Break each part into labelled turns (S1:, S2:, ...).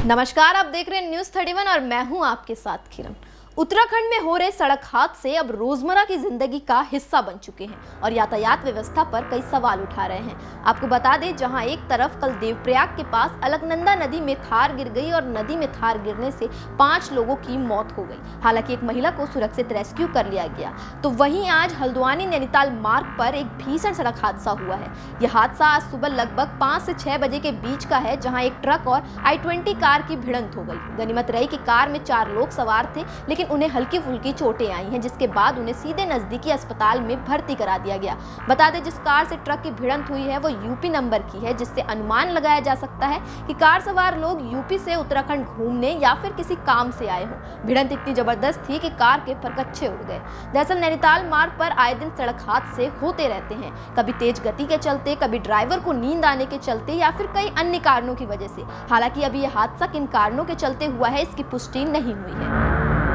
S1: नमस्कार, आप देख रहे हैं न्यूज़ 31 और मैं हूं आपके साथ किरण। उत्तराखंड में हो रहे सड़क हादसे अब रोजमर्रा की जिंदगी का हिस्सा बन चुके हैं और यातायात व्यवस्था पर कई सवाल उठा रहे हैं। आपको बता दें, जहां एक तरफ कल देवप्रयाग के पास अलकनंदा नदी में थार गिर गई और नदी में थार गिरने से 5 लोगों की मौत हो गई। हालांकि एक महिला को सुरक्षित रेस्क्यू कर लिया गया। तो वहीं आज हल्द्वानी नैनीताल मार्ग पर एक भीषण सड़क हादसा हुआ है। यह हादसा आज सुबह लगभग 5 से 6 बजे के बीच का है, जहाँ एक ट्रक और i20 कार की भिड़ंत हो गई। गनीमत रही कि कार में 4 लोग सवार थे, लेकिन उन्हें हल्की फुल्की चोटें आई हैं, जिसके बाद उन्हें सीधे नजदीकी अस्पताल में भर्ती करा दिया गया। बता दें, जिस कार से ट्रक की भिड़ंत हुई है वो यूपी नंबर की है, जिससे अनुमान लगाया जा सकता है कि कार सवार लोग यूपी से उत्तराखंड घूमने या फिर किसी काम से आए हों। भिड़ंत इतनी जबरदस्त थी कि कार के परकच्चे उड़ गए। दरअसल नैनीताल मार्ग पर आए दिन सड़क हादसे होते रहते हैं, कभी तेज गति के चलते, कभी ड्राइवर को नींद आने के चलते या फिर कई अन्य कारणों की वजह से। हालांकि अभी यह हादसा किन कारणों के चलते हुआ है, इसकी पुष्टि नहीं हुई है।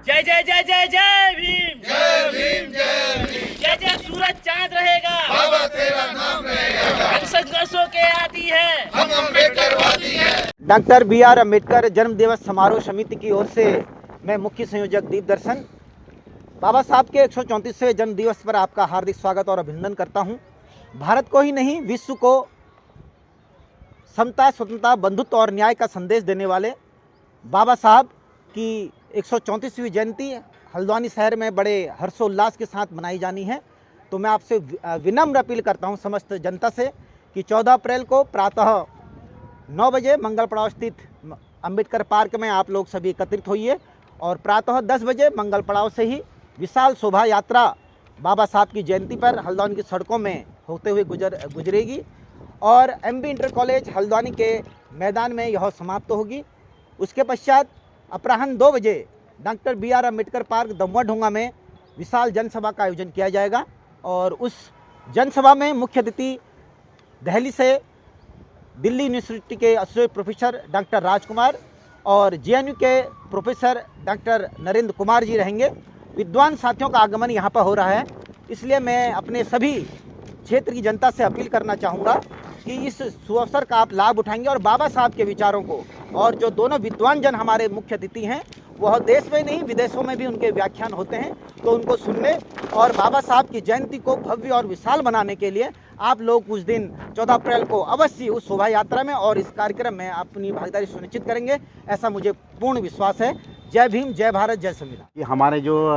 S2: जय जय जय जय जय भीम,
S3: जय भीम, जय भीम।
S2: जय जय सूरज चांद रहेगा,
S3: बाबा तेरा नाम रहेगा।
S2: हम संघर्षों के आदी है,
S3: हम अम्बेडकरवादी हैं।
S4: डॉक्टर बी.आर. अम्बेडकर जन्म दिवस समारोह समिति की ओर से मैं मुख्य संयोजक दीप दर्शन बाबा साहब के 134वें जन्म दिवस पर आपका हार्दिक स्वागत और अभिनंदन करता हूं। भारत को ही नहीं, विश्व को समता, स्वतंत्रता, बंधुत्व और न्याय का संदेश देने वाले बाबा साहब की 134वीं जयंती हल्द्वानी शहर में बड़े हर्षोल्लास के साथ मनाई जानी है। तो मैं आपसे विनम्र अपील करता हूं समस्त जनता से कि 14 अप्रैल को प्रातः 9 बजे मंगल पड़ाव स्थित अंबेडकर पार्क में आप लोग सभी एकत्रित होइए और प्रातः 10 बजे मंगल पड़ाव से ही विशाल शोभा यात्रा बाबा साहब की जयंती पर हल्द्वानी की सड़कों में होते हुए गुजरेगी और MB इंटर कॉलेज हल्द्वानी के मैदान में यह समाप्त होगी। उसके पश्चात अपराह्न 2 बजे डॉक्टर बी.आर. अम्बेडकर पार्क दमुआ ढोंगा में विशाल जनसभा का आयोजन किया जाएगा और उस जनसभा में मुख्य अतिथि दिल्ली से दिल्ली यूनिवर्सिटी के एसोसिएट प्रोफेसर डॉक्टर राजकुमार और JNU के प्रोफेसर डॉक्टर नरेंद्र कुमार जी रहेंगे। विद्वान साथियों का आगमन यहाँ पर हो रहा है, इसलिए मैं अपने सभी क्षेत्र की जनता से अपील करना चाहूँगा कि इस सुअवसर का आप लाभ उठाएंगे और बाबा साहब के विचारों को, और जो दोनों विद्वान जन हमारे मुख्य अतिथि हैं वह देश में नहीं विदेशों में भी उनके व्याख्यान होते हैं, तो उनको सुनने और बाबा साहब की जयंती को भव्य और विशाल बनाने के लिए आप लोग उस दिन 14 अप्रैल को अवश्य उस शोभा यात्रा में और इस कार्यक्रम में अपनी भागीदारी सुनिश्चित करेंगे, ऐसा मुझे पूर्ण विश्वास है। जय भीम, जय भारत, जय संविधान।
S5: हमारे जो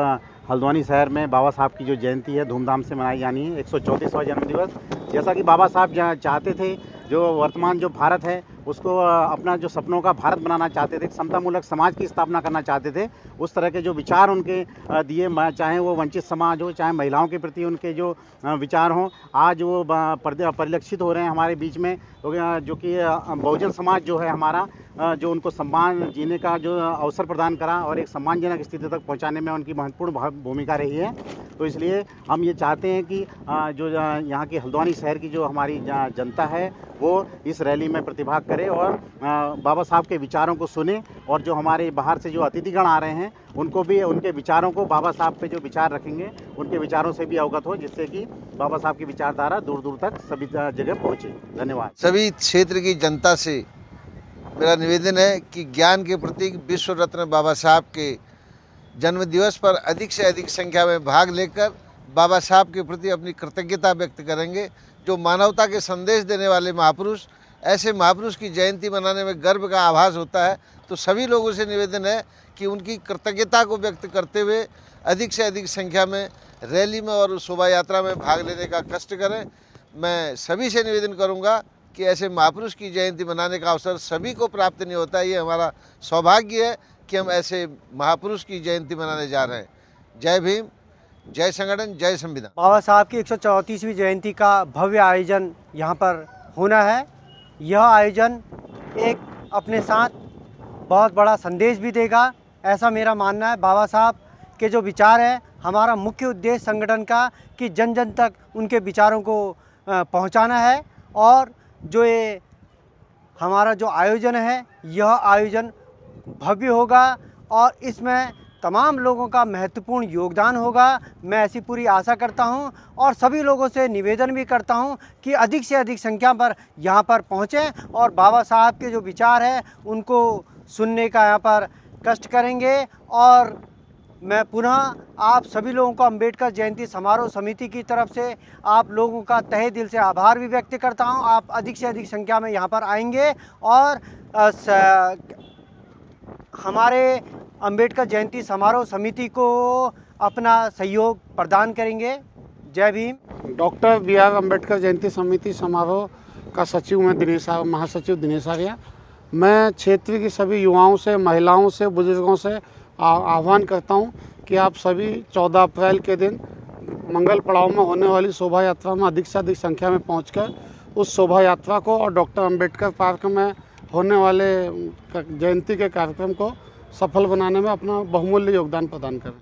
S5: हल्द्वानी शहर में बाबा साहब की जो जयंती है धूमधाम से मनाई जानी है, 134वां जन्मदिवस। जैसा कि बाबा साहब चाहते थे, जो वर्तमान जो भारत है उसको अपना जो सपनों का भारत बनाना चाहते थे, समतामूलक समाज की स्थापना करना चाहते थे, उस तरह के जो विचार उनके दिए, चाहे वो वंचित समाज हो, चाहे महिलाओं के प्रति उनके जो विचार हों, आज वो परिलक्षित हो रहे हैं हमारे बीच में। जो कि बहुजन समाज जो है हमारा, जो उनको सम्मान जीने का जो अवसर प्रदान करा और एक सम्मानजनक स्थिति तक पहुंचाने में उनकी महत्वपूर्ण भूमिका रही है। तो इसलिए हम ये चाहते हैं कि जो यहाँ की हल्द्वानी शहर की जो हमारी जनता है वो इस रैली में प्रतिभाग करे और बाबा साहब के विचारों को सुने, और जो हमारे बाहर से जो अतिथिगण आ रहे हैं उनको भी उनके विचारों को, बाबा साहब पे जो विचार रखेंगे उनके विचारों से भी अवगत हो, जिससे कि बाबा साहब की विचारधारा दूर दूर तक सभी जगह पहुँचे। धन्यवाद।
S3: सभी क्षेत्र की जनता से मेरा निवेदन है कि ज्ञान के प्रतीक विश्व रत्न बाबा साहब के जन्म दिवस पर अधिक से अधिक संख्या में भाग लेकर बाबा साहब के प्रति अपनी कृतज्ञता व्यक्त करेंगे। जो मानवता के संदेश देने वाले महापुरुष, ऐसे महापुरुष की जयंती मनाने में गर्व का आभास होता है। तो सभी लोगों से निवेदन है कि उनकी कृतज्ञता को व्यक्त करते हुए अधिक से अधिक संख्या में रैली में और शोभा यात्रा में भाग लेने का कष्ट करें। मैं सभी से निवेदन करूंगा कि ऐसे महापुरुष की जयंती मनाने का अवसर सभी को प्राप्त नहीं होता। ये हमारा सौभाग्य है कि हम ऐसे महापुरुष की जयंती मनाने जा रहे हैं। जय भीम, जय संगठन, जय संविधान।
S6: बाबा साहब की 134वीं जयंती का भव्य आयोजन यहाँ पर होना है। यह आयोजन एक अपने साथ बहुत बड़ा संदेश भी देगा, ऐसा मेरा मानना है। बाबा साहब के जो विचार है, हमारा मुख्य उद्देश्य संगठन का कि जन जन तक उनके विचारों को पहुँचाना है। और जो ये हमारा जो आयोजन है, यह आयोजन भव्य होगा और इसमें तमाम लोगों का महत्वपूर्ण योगदान होगा। मैं ऐसी पूरी आशा करता हूं और सभी लोगों से निवेदन भी करता हूं कि अधिक से अधिक संख्या पर यहां पर पहुंचें और बाबा साहब के जो विचार हैं उनको सुनने का यहां पर कष्ट करेंगे। और मैं पुनः आप सभी लोगों को अंबेडकर जयंती समारोह समिति की तरफ से आप लोगों का तहे दिल से आभार भी व्यक्त करता हूं। आप अधिक से अधिक संख्या में यहां पर आएंगे और हमारे अंबेडकर जयंती समारोह समिति को अपना सहयोग प्रदान करेंगे। जय भीम।
S7: डॉक्टर बी.आर. अम्बेडकर जयंती समिति समारोह का सचिव मैं महासचिव दिनेश आर्या। मैं क्षेत्र की सभी युवाओं से, महिलाओं से, बुजुर्गों से आह्वान करता हूं कि आप सभी 14 अप्रैल के दिन मंगल पड़ाव में होने वाली शोभा यात्रा में अधिक से अधिक संख्या में पहुंचकर उस शोभा यात्रा को और डॉक्टर अम्बेडकर पार्क में होने वाले जयंती के कार्यक्रम को सफल बनाने में अपना बहुमूल्य योगदान प्रदान करें।